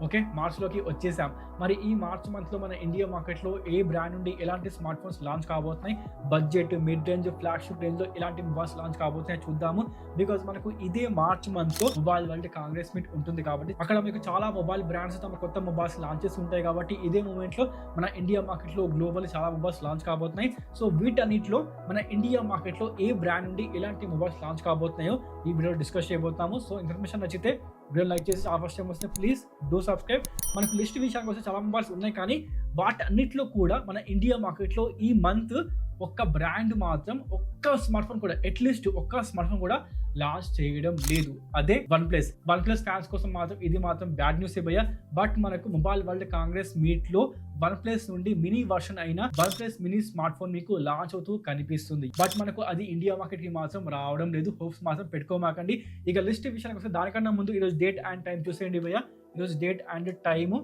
Okay, మార్చ్లోకి వచ్చేసాం. మరి ఈ మార్చ్ మంత్లో మన ఇండియా మార్కెట్లో ఏ బ్రాండ్ నుండి ఎలాంటి స్మార్ట్ ఫోన్స్ లాంచ్ కాబోతున్నాయి, బడ్జెట్, మిడ్ రేంజ్, ఫ్లాగ్షిప్ రేంజ్లో ఎలాంటి మొబైల్స్ లాంచ్ కాబోతున్నాయి చూద్దాము. బికాజ్ మనకు ఇదే మార్చ్ మంత్లో మొబైల్ వరల్డ్ కాంగ్రెస్ మీట్ ఉంటుంది కాబట్టి అక్కడ మీకు చాలా మొబైల్ బ్రాండ్స్ తమ కొత్త మొబైల్స్ లాంచ్ చేసి ఉంటాయి. కాబట్టి ఇదే మూమెంట్లో మన ఇండియా మార్కెట్లో గ్లోబల్ చాలా మొబైల్స్ లాంచ్ కాబోతున్నాయి. సో వీటన్నిటిలో మన ఇండియా మార్కెట్లో ఏ బ్రాండ్ నుండి ఎలాంటి మొబైల్స్ లాంచ్ కాబోతున్నాయో ఈ వీడియో డిస్కస్ చేయబోతాము. సో ఇన్ఫర్మేషన్ నచ్చితే వీడియో లైక్ చేసి ఆ ఫస్ట్ టైం వస్తే ప్లీజ్ డూ సబ్స్క్రైబ్. మనకు లిస్ట్ విషయానికి వస్తే చాలా మొబైల్స్ ఉన్నాయి, కానీ వాటన్నిటిలో కూడా మన ఇండియా మార్కెట్లో ఈ మంత్ ఒక్క బ్రాండ్ మాత్రం ఒక్క స్మార్ట్ ఫోన్ కూడా అట్లీస్ట్ ఒక్క స్మార్ట్ ఫోన్ కూడా లాంచ్ చేయడం లేదు. అదే వన్ ప్లస్ ఫ్యాన్స్ కోసం మాత్రం ఇది మాత్రం బ్యాడ్ న్యూస్ భయ్యా. బట్ మనకు మొబైల్ వరల్డ్ కాంగ్రెస్ మీట్ లో వన్ ప్లస్ నుండి మినీ వర్షన్ అయిన one plus mini smart phone మీకు లాంచ్ అవుతూ కనిపిస్తుంది. బట్ మనకు అది ఇండియా మార్కెట్ కి మాత్రం రావడం లేదు. హోప్స్ మాత్రం పెట్టుకోమాకండి. ఇక లిస్ట్ విషయానికి వస్తే దానికన్నా ముందు ఈరోజు డేట్ అండ్ టైం చూసేయండి భయ్యా. ఈరోజు డేట్ అండ్ టైము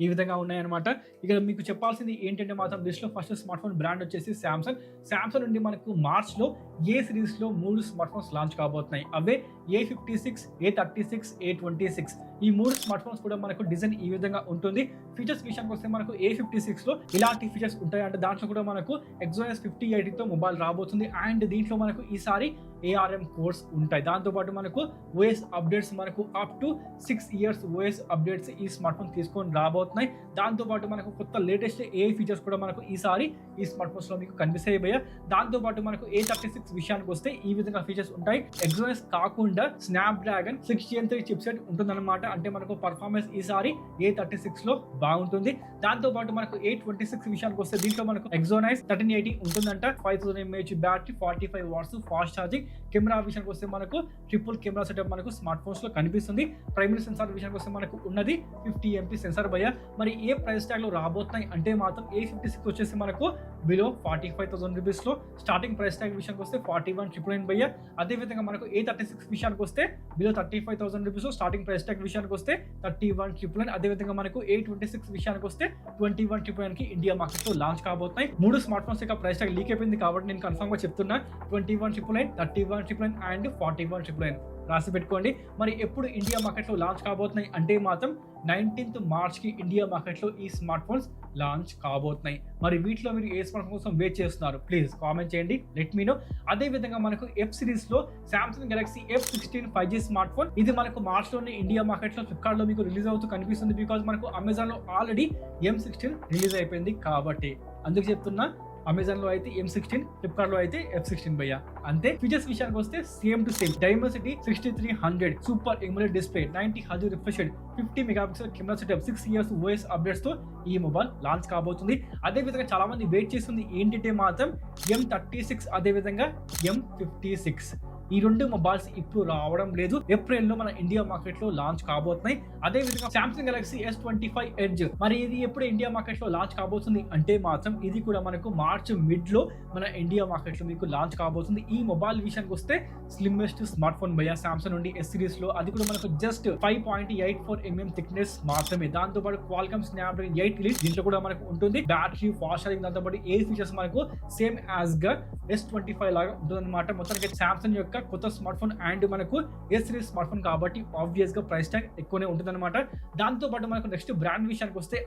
ఈ విధంగా ఉన్నాయన్నమాట. ఇక మీకు చెప్పాల్సింది ఏంటంటే మాత్రం లిస్ట్లో ఫస్ట్ స్మార్ట్ ఫోన్ బ్రాండ్ వచ్చేసి శాంసంగ్ నుండి మనకు మార్చ్లో ఏ సిరీస్లో 3 స్మార్ట్ ఫోన్స్ లాంచ్ కాబోతున్నాయి. అవే A56, A36, A26. ఈ 3 స్మార్ట్ ఫోన్స్ కూడా మనకు డిజైన్ ఈ విధంగా ఉంటుంది. ఫీచర్స్ విషయానికి వస్తే మనకు A56లో ఇలాంటి ఫీచర్స్ ఉంటాయి. అంటే దాంట్లో కూడా మనకు Exynos 5080తో మొబైల్ రాబోతుంది. అండ్ దీంట్లో మనకు ఈసారి ARM కోర్స్ ఉంటాయి. దాంతోపాటు మనకు ఓఎస్ అప్డేట్స్ మనకు up to 6 years OS updates ఈ స్మార్ట్ ఫోన్ తీసుకొని రాబోతున్నాయి. దాంతోపాటు మనకు కొత్త లేటెస్ట్ AI ఫీచర్స్ కూడా మనకు ఈసారి ఈ స్మార్ట్ ఫోన్స్ లో మీకు కనిపిస్తాయి భయ్య. దాంతోపాటు మనకు A36 విషయానికి వస్తే ఈ విధంగా ఫీచర్స్ ఉంటాయి. Exynos కాకుండా స్నాప్డ్రాగన్ 6 Gen 3 చిప్సెట్ ఉంటుందన్నమాట. అంటే మనకు పర్ఫార్మెన్స్ ఈసారి A36 లో బాగుంటుంది. దాంతోపాటు మనకు A26 విషయానికి వస్తే దీంట్లో మనకు Exynos 1380 ఉంటుందంట. 5000 mAh battery, 45 watts fast charging. Camera విషయానికి వస్తే మనకు ట్రిపుల్ కెమెరా సెటప్ మనకు స్మార్ట్ ఫోన్స్ లో కనిపిస్తుంది. ప్రైమరీ సెన్సార్ విషయానికి వస్తే మనకు ఉన్నది 50 MP సెన్సార్ భయ్య. మరి ఏ ప్రైస్ ట్యాగ్ లో రాబోతున్నాయి అంటే మాత్రం A56 వచ్చేసి మనకు బిలో 45,000 రూపీస్ లో స్టార్టింగ్ ప్రైస్ ట్యాగ్ విషయానికి వస్తే 41,999 భయ్య. అదే విధంగా మనకు A36 విషయానికి వస్తే బిలో 35,000 రూపీస్ లో స్టార్టింగ్ ప్రైస్ ట్యాగ్ విషయానికి వస్తే 31,999. అదే విధంగా మనకు A26 విషయానికి వస్తే 21,999 కి ఇండియా మార్కెట్ లో లాంచ్ కాబోతున్నాయి. 3 స్మార్ట్ ఫోన్స్ యొక్క ప్రైస్ ట్యాగ్ లీక్ అయిపోయింది కాబట్టి నేను కన్ఫర్మ్ గా చెప్తున్నా 21,999, 31,999 అండ్ 41,999 రాసి పెట్టుకోండి. మరి ఎప్పుడు ఇండియా మార్కెట్ లో లాంచ్ కాబోతున్నాయి అంటే మాత్రం 19th మార్చ్ కి ఇండియా మార్కెట్ లో ఈ స్మార్ట్ ఫోన్స్ లాంచ్ కాబోతున్నాయి. మరి వీటిలో మీరు ఏ స్మార్ట్ ఫోన్ కోసం వెయిట్ చేస్తున్నారు ప్లీజ్ కామెంట్ చేయండి, లెట్ మీ నో. అదే విధంగా మనకు F సిరీస్ లో Samsung Galaxy F16 5G smart phone ఇది మనకు మార్చ్ లోనే ఇండియా మార్కెట్ లో ఫ్లిప్కార్ట్ లో మీకు రిలీజ్ అవుతూ కనిపిస్తుంది. బికాజ్ మనకు అమెజాన్ లో ఆల్రెడీ M16 రిలీజ్ అయిపోయింది కాబట్టి అందుకు చెప్తున్నా. అమెజాన్ లో అయితే M16, ఫ్లిప్కార్ట్ లో అయితే F16 భయ్య. అంతే. ఫీచర్స్ విషయానికి వస్తే same to same. Dimensity 6300, super emulate display, 90 Hz refresh rate, 50 megapixel camera setup, 6 years OS updates తో ఈ మొబైల్ లాంచ్ కాబోతుంది. అదే విధంగా చాలా మంది వెయిట్ చేస్తుంది ఏంటంటే మాత్రం M36 అదే విధంగా M56. ఈ 2 మొబైల్స్ ఇప్పుడు రావడం లేదు. ఏప్రిల్ లో మన ఇండియా మార్కెట్ లో లాంచ్ కాబోతున్నాయి. అదే విధంగా సామ్సంగ్ గెలాక్సీ S25 ఎడ్జ్ మరి ఇది ఎప్పుడు ఇండియా మార్కెట్ లో లాంచ్ కాబోతుంది అంటే మాత్రం ఇది కూడా మనకు మార్చ్ మిడ్ లో మన ఇండియా మార్కెట్ లో మీకు లాంచ్ కాబోతుంది. ఈ మొబైల్ విషయానికి వస్తే స్లిమ్మెస్ట్ స్మార్ట్ ఫోన్ భయ్యా సామ్సంగ్ నుండి S సిరీస్ లో. అది కూడా మనకు జస్ట్ 5.84 mm థిక్నెస్ మాత్రమే. దాంతో పాటు క్వాల్కమ్ స్నాప్డ్రాగన్ 8 Elite దీంట్లో కూడా మనకు ఉంటుంది. బ్యాటరీ, ఫాస్ట్ ఛార్జింగ్, దాంతో పాటు ఏ ఫీచర్స్ మనకు సేమ్ యాజ్ గా S25 లాగా ఉంటుందన్నమాట. మొత్తానికి సామ్సంగ్ యొక్క కొత్త స్మార్ట్ ఫోన్ అండ్ మనకు S సిరీస్ స్మార్ట్ ఫోన్ కాబట్టి ఆబ్వియస్ గా ప్రైస్ ట్యాగ్ ఎక్కువనే ఉంటుందన్నమాట. దాంతో పాటు మనకు నెక్స్ట్ బ్రాండ్ విషయానికి వస్తే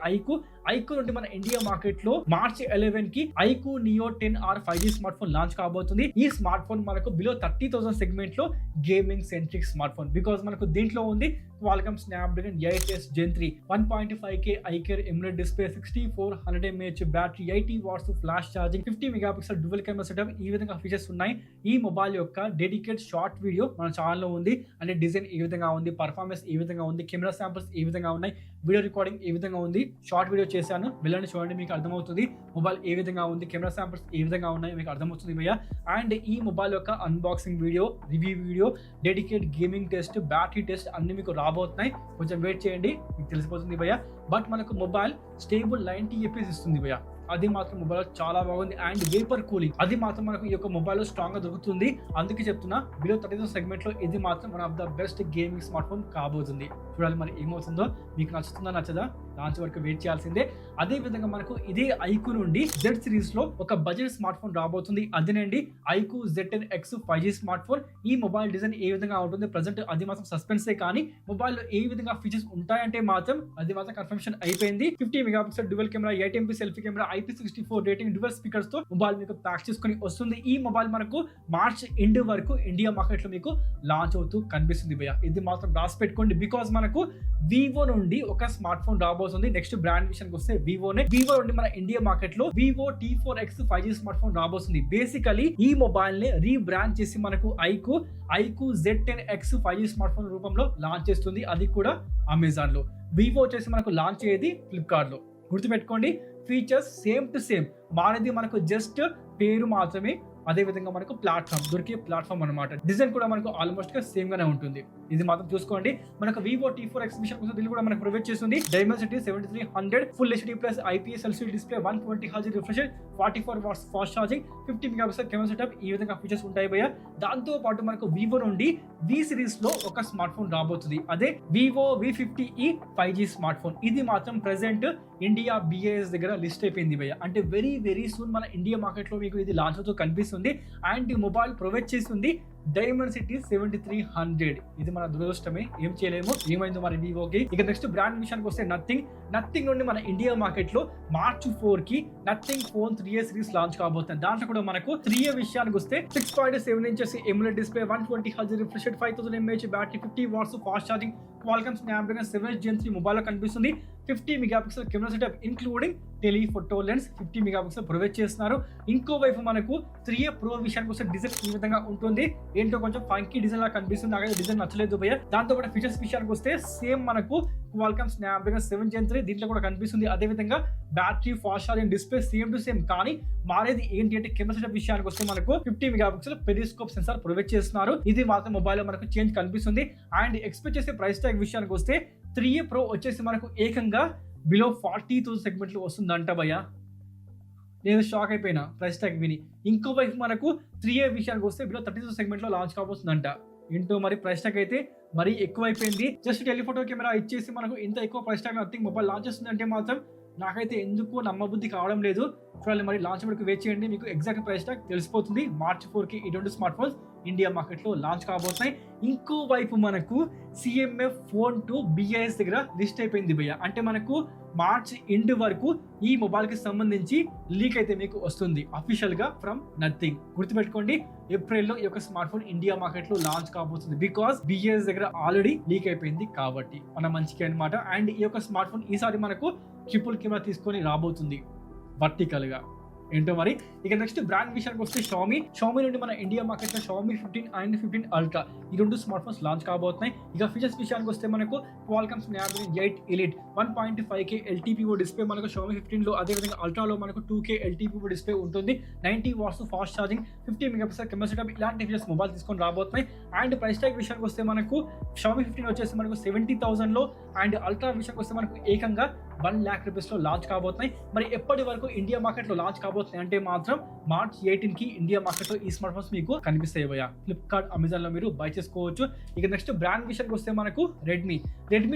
ఐకు నుండి మన ఇండియా మార్కెట్ లో మార్చ్ 11 కి iQOO Neo 10R 5G smartphone launch కాబోతుంది. ఈ స్మార్ట్ ఫోన్ మనకు బిలో 30,000 సెగ్మెంట్ లో gaming centric smartphone. Because మనకు దీంట్లో ఉంది Qualcomm Snapdragon 8s Gen 3, 1.5K eye care AMOLED display, 6400 mAh battery, 80 watts flash charging, 50 megapixel dual camera setup. ఈ విధంగా features ఉన్నాయి. ఈ మొబైల్ యొక్క డెడికేట్ షార్ట్ వీడియో మన ఛానల్లో ఉంది. అంటే డిజైన్ ఈ విధంగా ఉంది, పర్ఫార్మెన్స్ ఈ విధంగా ఉంది, కెమెరా శాంపుల్స్ ఈ విధంగా ఉన్నాయి, వీడియో రికార్డింగ్ ఈ విధంగా ఉంది. షార్ట్ వీడియో చేశాను, వెళ్ళండి చూడండి, మీకు అర్థమవుతుంది మొబైల్ ఏ విధంగా ఉంది, కెమెరా శాంపుల్స్ ఏ విధంగా ఉన్నాయి మీకు అర్థమవుతుంది భయ్య. అండ్ ఈ మొబైల్ యొక్క unboxing video, review video, dedicate gaming test, battery test అన్ని మీకు రాబోతున్నాయి. కొంచెం వెయిట్ చేయండి, మీకు తెలిసిపోతుంది భయ్య. బట్ మనకు మొబైల్ స్టేబుల్ 90 FPS ఇస్తుంది భయ్య. అది మాత్రం మొబైల్ చాలా బాగుంది. అండ్ వేపర్ కూలింగ్ అది మాత్రం మనకు ఈ యొక్క మొబైల్ లో స్ట్రాంగ్ గా దొరుకుతుంది. అందుకే చెప్తున్నా బిలో 30,000 సెగ్మెంట్ లో ఇది మాత్రం one of the best gaming smart phone కాబోతుంది. చూడాలి మరి ఏమవుతుందో, మీకు నచ్చుతుందా నచ్చదా లాంచ్ వరకు వెయిట్ చేయాల్సిందే. అదే విధంగా మనకు ఇదే ఐక్యూ నుండి జెడ్ సిరీస్ లో ఒక బడ్జెట్ స్మార్ట్ ఫోన్ రాబోతుంది. అదేనండి iQOO Z10X 5G smartphone. ఈ మొబైల్ డిజైన్ ఏ విధంగా ఉంటుంది ప్రెసెంట్ అది మాత్రం సస్పెన్సే, కానీ మొబైల్ లో ఏ విధంగా ఫీచర్స్ ఉంటాయంటే మాత్రం అది మాత్రం కన్ఫర్మేషన్ అయిపోయింది. 50 megapixel dual camera, 8MP selfie camera, IP64 rating, dual speakers తో మొబైల్ మీకు ప్యాక్ చేసుకుని వస్తుంది. ఈ మొబైల్ మనకు మార్చ్ ఎండ్ వరకు ఇండియా మార్కెట్ లో మీకు లాంచ్ అవుతూ కనిపిస్తుంది భయ్య. ఇది మాత్రం రాసి పెట్టుకోండి. బికాస్ మనకు వివో నుండి ఒక స్మార్ట్ ఫోన్ రాబోతుంది. నెక్స్ట్ బ్రాండ్ విషయానికి వస్తే వివో నుండి మన ఇండియా మార్కెట్ లో Vivo T4X 5G smartphone రాబోతుంది. బేసికలీ ఈ మొబైల్ ని రీబ్రాండ్ చేసి మనకు iQOO Z10X 5G smartphone రూపంలో లాంచ్ చేస్తుంది. అది కూడా అమెజాన్ లో. వివో వచ్చేసి మనకు లాంచ్ అయ్యేది ఫ్లిప్కార్ట్ లో. గుర్తుపెట్టుకోండి, ఫీచర్స్ సేమ్ టు సేమ్, మానేది మనకు జస్ట్ పేరు మాత్రమే. అదే విధంగా మనకు దొరికే ప్లాట్ఫామ్ అనమాట. డిజైన్ కూడా మనకు ఆల్మోస్ట్ గా సేమ్ గానే ఉంటుంది. ఇది మాత్రం చూసుకోండి. మనకు వివో T4X విషయం కోసం దీన్ని కూడా మనకు ప్రొవైడ్ చేస్తుంది. Dimensity 7300 full HD plus IPS LCD display, 120 Hz refresh, 44 watts fast charging, 50 megapixel camera setup. ఈ విధంగా ఫీచర్స్ ఉంటాయి భయ్య. దాంతో పాటు మనకు వివో నుండి V సిరీస్ లో ఒక స్మార్ట్ ఫోన్ రాబోతుంది. అదే Vivo V50e 5G smart phone. ఇది మాత్రం ప్రెసెంట్ ఇండియా BIS దగ్గర లిస్ట్ అయిపోయింది భయ్య. అంటే వెరీ వెరీ సూన్ మన ఇండియా మార్కెట్ లో మీకు ఇది లాంచ్ అవుతూ కనిపిస్తుంది. అండ్ మొబైల్ ప్రొవైడ్ చేస్తుంది డైమెన్సిటీ 7300. ఇది మన దురదృష్టమే, ఏం చేయలేము. ఏమైందో మరి వివోకి. ఇక నెక్స్ట్ బ్రాండ్ విషయానికి వస్తే నథింగ్ నుండి మన ఇండియా మార్కెట్ లో మార్చ్ 4 కి nothing phone 3A series launch కాబోతుంది. దాంట్లో కూడా మనకు 3A విషయానికి వస్తే 6.7 inches AMOLED display, 120 Hz refresh, 5000 mAh battery, 50 watts fast charging, Qualcomm Snapdragon 7 Gen 3 mobile లో కనిపిస్తుంది. 50 megapixel camera setup including telephoto lens, 50 megapixel provide చేస్తున్నారు. ఇంకో వైపు మనకు 3A Pro విషయానికి వస్తే డిజైన్ ఈ విధంగా ఉంటుంది. ఏంటో కొంచెం ఫంకీ డిజైన్ లా కనిపిస్తుంది. నాకైతే డిజైన్ నచ్చలేదు భయ్య. దాంతో పాటు ఫీచర్స్ విషయానికి వస్తే సేమ్ మనకు Qualcomm Snapdragon 7 Gen 3 దీంట్లో కూడా కనిపిస్తుంది. అదే విధంగా battery, fast charging, display same to same. కానీ మారేది ఏంటి అంటే కెమెరా సెటప్ విషయానికి వస్తే మనకు 50 మెగాపిక్సెల్ పెరిస్కోప్ సెన్సార్ ప్రొవైడ్ చేస్తున్నారు. ఇది మాత్రం మొబైల్ లో మనకు చేంజ్ కనిపిస్తుంది. అండ్ ఎక్స్పెక్ట్ చేసే ప్రైస్ ట్యాగ్ విషయానికి వస్తే 3A Pro వచ్చేసి మనకు ఏకంగా బిలో 40,000 సెగ్మెంట్ లో వస్తుందంట భయ్య. నేను షాక్ అయిపోయినా ప్రైస్ ట్యాగ్ విని. ఇంకో వైపు మనకు 3A విషయానికి వస్తే బిలో 30,000 సెగ్మెంట్ లో లాంచ్ కాబోతుందంట. ఏంటో మరి ప్రైస్ ట్యాగ్ అయితే మరి ఎక్కువైపోయింది. జస్ట్ టెలిఫోటో కెమెరా ఇచ్చేసి మనకు ఇంత ఎక్కువ price tag nothing mobile launch చేస్తుందంటే మాత్రం నాకైతే ఎందుకు నమ్మబుద్ధి కావడం లేదు. చూడాలి మరి లాంచ్ వరకు వెయిట్ చేయండి, మీకు ఎగ్జాక్ట్ ప్రైస్ ట్యాగ్ తెలిసిపోతుంది. మార్చ్ 4 కి ఇటువంటి స్మార్ట్ ఫోన్స్ ఇండియా మార్కెట్ లో లాంచ్ కాబోతున్నాయి. ఇంకో వైపు మనకు CMF ఫోన్ 2 BIS దగ్గర లిస్ట్ అయిపోయింది భయ్య. అంటే మనకు మార్చ్ ఎండ్ వరకు ఈ మొబైల్ కి సంబంధించి లీక్ అయితే మీకు వస్తుంది అఫీషియల్ గా ఫ్రమ్ నథింగ్. గుర్తుపెట్టుకోండి, ఏప్రిల్లో ఈ యొక్క స్మార్ట్ ఫోన్ ఇండియా మార్కెట్ లో లాంచ్ కాబోతుంది. బికాస్ BIS దగ్గర ఆల్రెడీ లీక్ అయిపోయింది కాబట్టి మన మంచికి అనమాట. అండ్ ఈ యొక్క స్మార్ట్ ఫోన్ ఈసారి మనకు ట్రిపుల్ కెమెరా తీసుకొని రాబోతుంది వర్టికల్ గా. ఏంటో మరి. ఇక నెక్స్ట్ బ్రాండ్ విషయానికి వస్తే షామీ నుండి మన ఇండియా మార్కెట్ లో Xiaomi 15 అండ్ 15 Ultra ఈ రెండు స్మార్ట్ ఫోన్స్ లాంచ్ కాబోతున్నాయి. ఇక ఫీచర్స్ విషయానికి వస్తే మనకు Qualcomm Snapdragon 8 Elite 1.5K LTPO display మనకు Xiaomi 15 లో, అదే విధంగా Ultra లో మనకు 2K LTPO డిస్ప్లే ఉంటుంది. 90 watts fast charging, 50 megapixel camera setup. ఇలాంటి ఫీచర్స్ మొబైల్ తీసుకొని రాబోతున్నాయి. అండ్ ప్రైస్ ట్యాగ్ విషయానికి వస్తే మనకు Xiaomi 15 వచ్చేసి మనకు 70,000 లో, అండ్ Ultra విషయానికి వస్తే మనకు ఏకంగా 1 lakh రూపీస్ లో లాంచ్ కాబోతున్నాయి. మరి ఎప్పటి వరకు ఇండియా మార్కెట్ లో లాంచ్ కాబోతున్నాయి అంటే మాత్రం మార్చ్ 18 కి ఇండియా మార్కెట్ లో ఈ స్మార్ట్ ఫోన్స్ మీకు కనిపిస్తాయి భయ్య. ఫ్లిప్కార్ట్, అమెజాన్ లో మీరు బై చేసుకోవచ్చు. ఇక నెక్స్ట్ బ్రాండ్ విషయానికి వస్తే మనకు రెడ్మీ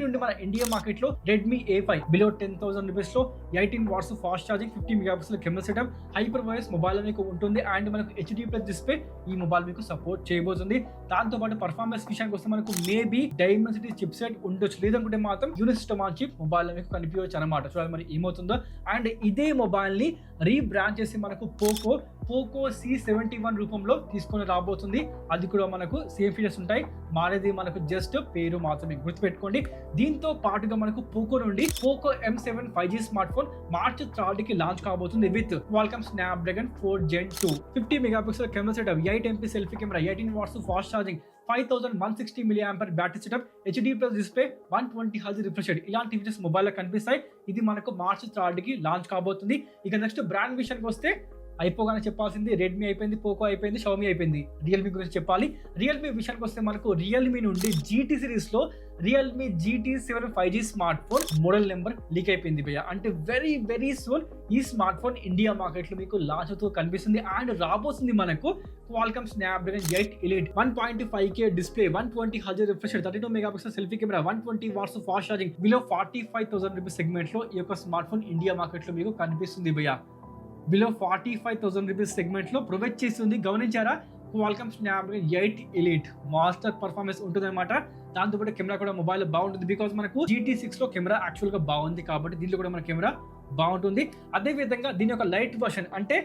నుండి మన ఇండియా మార్కెట్ లో Redmi A5 బిలో 10,000 రూపీస్ లో, 18 watts fast charging, 50 megapixel camera setup, hyper voice mobile మీకు ఉంటుంది. అండ్ మనకు HD ప్లస్ డిస్ప్లే ఈ మొబైల్ మీకు సపోర్ట్ చేయబోతుంది. దాంతో పాటు పర్ఫార్మెన్స్ విషయానికి వస్తే మనకు మేబీ డైమెన్సిటీ చిప్ సెట్ ఉండొచ్చు, లేదనుకుంటే మాత్రం unit system on chip mobile లో మీకు కనిపించవచ్చు అనమాట. చూడాలి మరి ఏమవుతుందో. అండ్ ఇదే మొబైల్ ని రీబ్రాండ్ చేసి మనకు పోకో C71 రూపంలో తీసుకొని రాబోతుంది. అది కూడా మనకు సేమ్ ఫీచర్స్ ఉంటాయి, మారేది మనకు జస్ట్ పేరు మాత్రమే. గుర్తుపెట్టుకోండి. దీంతో పాటుగా మనకు పోకో నుండి Poco M7 5G smart phone March 3 కి లాంచ్ కాబోతుంది with Qualcomm Snapdragon 4 Gen 2, 50 megapixel camera setup, 8MP selfie camera, 18 watts fast charging, 5160 mAh battery setup, HD plus display, 120 Hz refresh. ఇలాంటి ఫీచర్స్ మొబైల్ లో కనిపిస్తాయి. ఇది మనకు March 3 కి launch కాబోతుంది. ఇక నెక్స్ట్ బ్రాండ్ విషయానికి వస్తే అయిపోగానే చెప్పాల్సింది రెడ్మీ అయిపోయింది, పోకో అయిపోయింది, షామీ అయిపోయింది. రియల్మీ గురించి చెప్పాలి. రియల్మీ విషయానికి వస్తే మనకు రియల్మీ నుండి GT సిరీస్లో Realme GT7 5G smart phone model number leak అయిపోయింది భయ్య. అంటే వెరీ వెరీ సూన్ ఈ స్మార్ట్ ఫోన్ ఇండియా మార్కెట్లో మీకు లాంచ్ అవుతూ కనిపిస్తుంది. అండ్ రాబోతుంది మనకు Qualcomm Snapdragon 8 Elite 1.5K display, 120 Hz refresh rate, 32 megapixel selfie camera, 120 watts fast charging below 45,000 rupees segment లో ఈ యొక్క స్మార్ట్ ఫోన్ ఇండియా మార్కెట్ లో మీకు కనిపిస్తుంది భయ్య. బిలో 45,000 రూపీస్ సెగ్మెంట్ లో ప్రొవైడ్ చేస్తుంది. గమనించారా? Qualcomm Snapdragon 8 Elite master performance ఉంటుందన్నమాట. దాంతోపాటు కెమెరా కూడా మొబైల్ బాగుంటుంది. బికాస్ మనకు GT6 లో కెమెరా యాక్చువల్ గా బాగుంది కాబట్టి దీంట్లో కూడా మన కెమెరా బాగుంటుంది. అదే విధంగా దీని యొక్క లైట్ వర్షన్ అంటే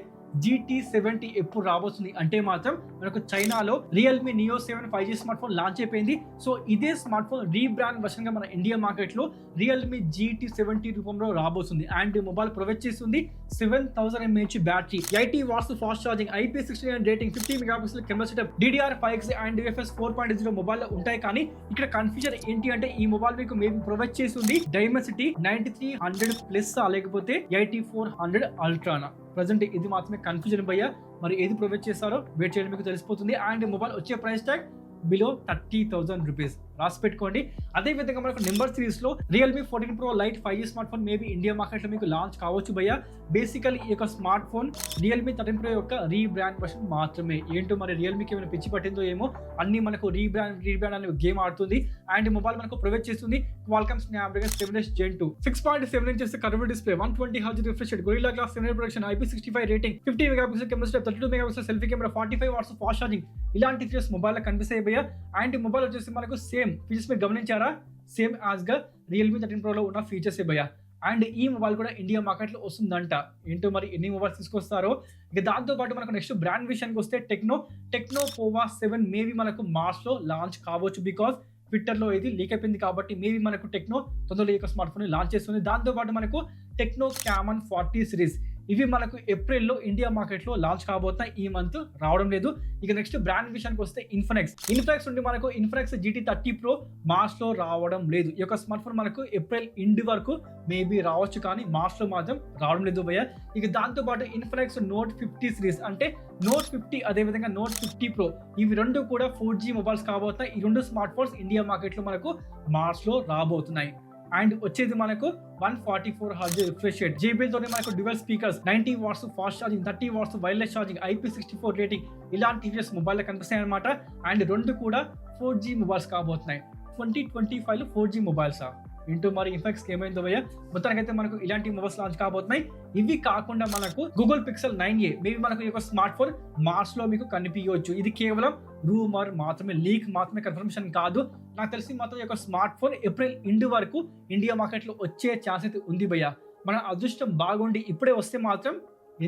GT70 ఎప్పుడు రాబోతుంది అంటే మాత్రం మనకు చైనాలో Realme neo 7 5G smartphone launch అయిపోయింది. సో ఇదే స్మార్ట్ ఫోన్ రీబ్రాండ్ వర్షన్ గా మన ఇండియా మార్కెట్ లో రియల్మీ GT70 రూపంలో రాబోతుంది. అండ్ మొబైల్ ప్రొవైడ్ చేస్తుంది 7000 mAh battery, 80 watts fast charging, IP69 rating, 50 megapixel camera setup, DDR5X and UFS 4.0 mobile ఉంటాయి. కానీ ఇక్కడ కన్ఫ్యూజన్ ఏంటి అంటే ఈ మొబైల్ మీకు మేబీ ప్రొవైడ్ చేస్తుంది డైమెన్సిటీ 9300 ప్లస్ లేకపోతే 8400 అల్ట్రానా. ప్రజెంట్ ఇది మాత్రమే కన్ఫ్యూజన్ భయ్య. మరి ఏది ప్రొవైడ్ చేస్తారో వెయిట్ చేయడం మీకు తెలిసిపోతుంది. అండ్ మొబైల్ వచ్చే ప్రైస్ ట్యాగ్ బిలో 30,000 రూపీస్ రాసి పెట్టుకోండి. అదే విధంగా మనకు నెంబర్ సిరీస్ లో Realme 14 Pro Lite 5G smart phone maybe India market లో మీకు లాంచ్ కావచ్చు భయ్య. బేసికల్ ఈ యొక్క స్మార్ట్ ఫోన్ రియల్మీ 13 Pro యొక్క రీబ్రాండ్ వర్షన్ మాత్రమే. ఏంటో మరి రియల్మీకి ఏమైనా పిచ్చి పట్టిందో ఏమో, అన్ని మనకు రీబ్రాండ్ అనే గేమ్ ఆడుతుంది. అండ్ మొబైల్ మనకు ప్రొవైడ్ చేస్తుంది Qualcomm Snapdragon 7 Gen 2 6.7 inches curved display, 120 Hz refresh rate, Gorilla Glass 7 protection, IP65 rating, 50 megapixel camera setup, 32 megapixel selfie camera, 45 watts fast charging ఇలాంటి ఫీచర్స్ మొబైల్ లో కనిపిస్తాయి భయ్య. అండ్ మొబైల్ వచ్చేసి మనకు same features మీరు గమనించారా? సేమ్ యాజ్ గా Realme 13 Pro లో ఉన్న ఫీచర్స్ భయ్య. అండ్ ఈ మొబైల్ కూడా ఇండియా మార్కెట్ లో వస్తుందంట. ఏంటో మరి ఎన్ని మొబైల్స్ తీసుకొస్తారో. ఇక దాంతో పాటు మనకు నెక్స్ట్ బ్రాండ్ విషయానికి వస్తే టెక్నో పోవా 7 మేబీ మనకు మార్చ్ లో లాంచ్ కావచ్చు. బికాస్ ట్విట్టర్ లో ఇది లీక్ అయిపోయింది కాబట్టి మేబీ మనకు టెక్నో తొందరలో ఈ యొక్క స్మార్ట్ ఫోన్ లాంచ్ చేస్తుంది. దాంతో పాటు మనకు టెక్నో క్యామన్ 40 సిరీస్ ఇవి మనకు ఏప్రిల్లో ఇండియా మార్కెట్ లో లాంచ్ కాబోతున్నాయి. ఈ మంత్ రావడం లేదు. ఇక నెక్స్ట్ బ్రాండ్ విషయానికి వస్తే ఇన్ఫినిక్స్ నుండి మనకు ఇన్ఫినిక్స్ GT30 Pro మార్చ్ లో రావడం లేదు. ఈ యొక్క స్మార్ట్ ఫోన్ మనకు ఏప్రిల్ ఎండ్ వరకు మేబీ రావచ్చు కానీ మార్చ్ లో మాత్రం రావడం లేదు భయ్య. ఇక దాంతో పాటు ఇన్ఫినిక్స్ Note 50 సిరీస్ అంటే Note 50 అదే విధంగా Note 50 Pro ఇవి రెండు కూడా 4G మొబైల్స్ కాబోతున్నాయి. ఈ రెండు స్మార్ట్ ఫోన్స్ ఇండియా మార్కెట్ లో మనకు మార్చ్ లో రాబోతున్నాయి. అండ్ వచ్చేది మనకు 144 Hz రిఫ్రెష్ రేట్, JBL తోనే మనకు dual speakers, 90 watts fast charging, 30 watts wireless charging, IP64 rating ఇలాంటి ఫీచర్స్ మొబైల్ లో కనిపిస్తాయి అనమాట. అండ్ రెండు కూడా 4G మొబైల్స్ కాబోతున్నాయి. 2025 లో 4G మొబైల్సా? ఇంటూ మరి ఇన్ఫినిక్స్ ఏమైందో భయ్య. మొత్తానికైతే మనకు ఇలాంటి మొబైల్స్ లాంచ్ కాబోతున్నాయి. ఇవి కాకుండా మనకు గూగుల్ పిక్సెల్ 9a మేబీ మనకు ఈ యొక్క స్మార్ట్ ఫోన్ మార్చ్ లో మీకు కనిపించవచ్చు. ఇది కేవలం రూమర్ మాత్రమే, లీక్ మాత్రమే, కన్ఫర్మేషన్ కాదు. నాకు తెలిసి మాత్రం ఈ యొక్క స్మార్ట్ ఫోన్ ఏప్రిల్ ఎండ్ వరకు ఇండియా మార్కెట్ లో వచ్చే ఛాన్స్ అయితే ఉంది భయ్య. మన అదృష్టం బాగుండి ఇప్పుడే వస్తే మాత్రం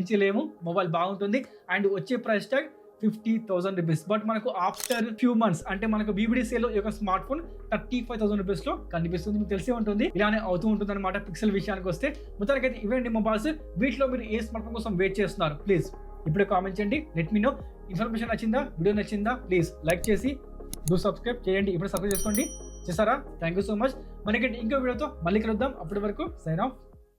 ఎంచలేము, మొబైల్ బాగుంటుంది. అండ్ వచ్చే ప్రైస్ ట్యాగ్ 50,000 రూపీస్. బట్ మనకు ఆఫ్టర్ ఫ్యూ మంత్స్ అంటే మనకు BBDC లో ఈ యొక్క స్మార్ట్ ఫోన్ 35,000 రూపీస్ లో కనిపిస్తుంది. మీకు తెలిసే ఉంటుంది, ఇలానే అవుతూ ఉంటుంది అనమాట. పిక్సెల్ విషయానికి వస్తే మొత్తానికైతే ఇవేంటి మొబైల్స్. వీటిలో మీరు ఏ స్మార్ట్ ఫోన్ కోసం వెయిట్ చేస్తున్నారు ప్లీజ్ ఇప్పుడే కామెంట్ చేయండి. Let me know. ఇన్ఫర్మేషన్ నచ్చిందా, వీడియో నచ్చిందా ప్లీజ్ లైక్ చేసి సబ్స్క్రైబ్ చేయండి. ఇప్పుడు సబ్స్క్రైబ్ చేసుకోండి. చేస్తారా? Thank you so much. మనకి ఇంకో వీడియోతో మళ్ళీ కలుద్దాం. అప్పటి వరకు సైన్ ఆఫ్.